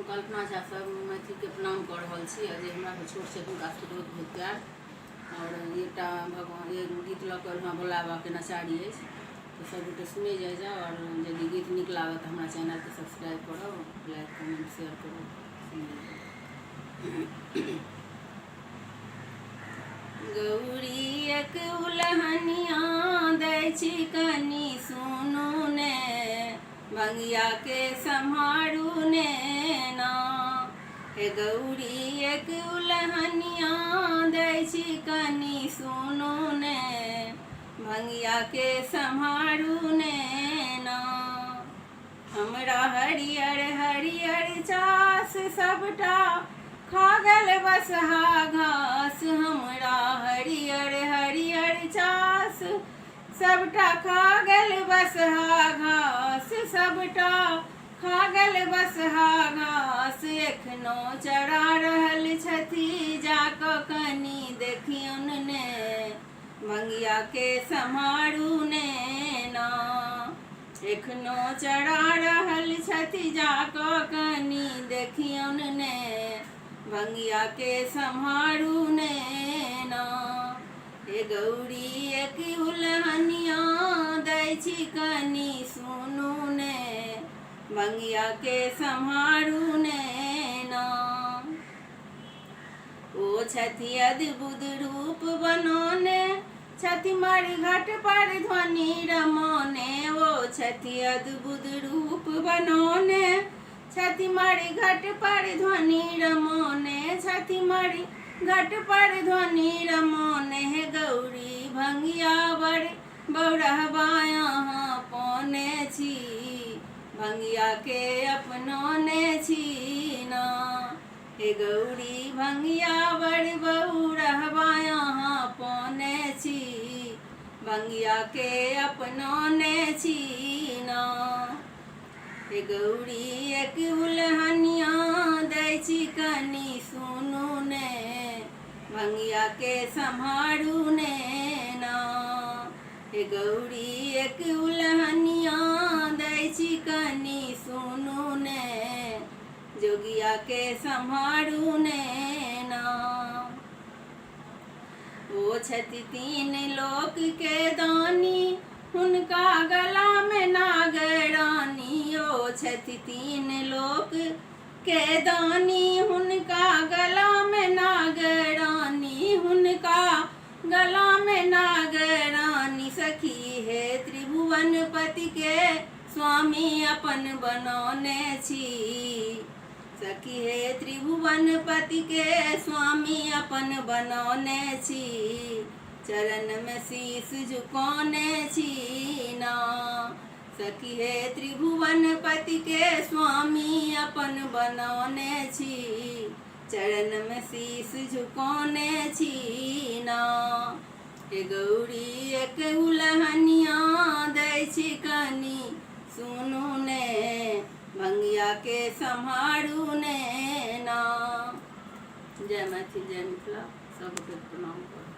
कल्पना झा सब मैथिल के प्रणाम कर रहल छी। जे हमरा छोट से हुनका बहुत बहुत प्यार और एकटा भगवान ये गीत लऽ कऽ हमरा बोलाबा के नचारी है तो सब गोटे सुने जाओ। और यदि गीत निक लागत तो हमारा चैनल के सब्सक्राइब करो, लाइक कमेंट शेयर करो। गौरी एक उलहनिया दै छी कनी सुनू ने, भंगिया के सम्हारू ने ना। हे गौरी एक उलहनिया दै छी कनी सुनू ने, भंगिया के सम्हारू ने ना। हमरा हरियर हरियर चास सबटा खा गेल बसहा घास, हमरा हरियर हरियर चास सबटा खा गेल बसहा घास, सबटा खा गेल बसहा घास। एखनो चरा रहल छथि जाकऽ कनी देखियौन ने, भंगिया के सम्हारू ने ना। एखनो चरा रहल छथि जाकऽ कनी देखियौन ने, भंगिया के सम्हारू ने ना। हे गौरी एक उलहनिया दै छी कनी सुनू ने, भंगिया के सम्हारू ने ना। ओ छथि अद्भुत रूप बनौने, छथि मरि घट पर ध्वनि रमौने। ओ छथि अद्भुत रूप बनौने, छथि मरि घट पर ध्वनि रमौने, छथि मरि घट पर ध्वनि रमौने। हे गौरी भंगिया बड़ बौरहबा यहाँ पौने छी, भंगिया के अपनौने छी ना। हे गौरी भंगिया बड़ बौरहबा यहाँ पौने छी, भंगिया के अपनौने छी ना। हे गौरी एक उलहनिया दै छी कनी सुनू ने, भंगिया के सम्हारू ने ना। हे गौरी एक उलहनिया दै छी कनी सुनू ने, जोगिया के सम्हारू ने ना। ओ छथि तीन लोक के दानी, हुनका गला में नागरानी। ओ छथि तीन लोक के दानी, हुनका गला में नागरानी, हुनका गला में नागरानी। सखी हे त्रिभुवन पति के स्वामी अपन बनौने छी, सखी हे त्रिभुवन पति के स्वामी अपन बनौने छी। चरण में शीश झुकौने छी ना, सखी हे त्रिभुवन पति के स्वामी अपन बनौने छी। चरण में शीश झुकौने छी ना। हे गौरी एक उलहनिया दै छी कनी सुनू ने, भंगिया के सम्हारू ने ना। जय मैथिल जय मिथिला, सबके प्रणाम करो।